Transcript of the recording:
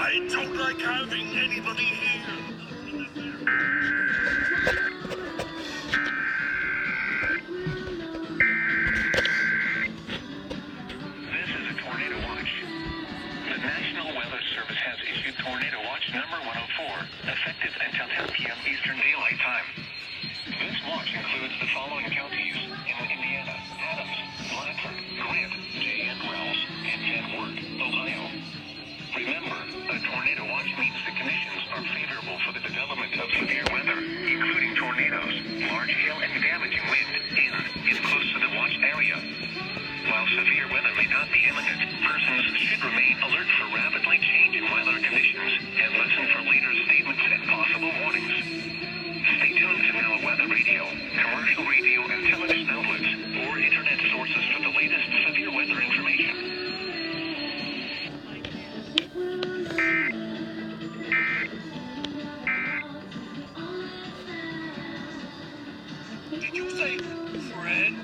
I don't like having anybody here. This is a tornado watch. The National Weather Service has issued Tornado Watch number 104, effective until 10 p.m. Eastern Daylight Time. This watch includes the following counties in Indiana: Adams, Blanford, Grant, Cheyenne, Rouse, and Van Wert, Ohio. Remember, a tornado watch means the conditions are favorable for the development of severe weather, including tornadoes, large hail, and damaging wind in and close to the watch area. While severe weather may not be imminent, persons should remain alert for rapidly changing weather conditions and listen for later statements and possible warnings. Stay tuned to NOAA Weather Radio, commercial radio and television outlets, or internet sources for the latest severe weather information. Did you say friend?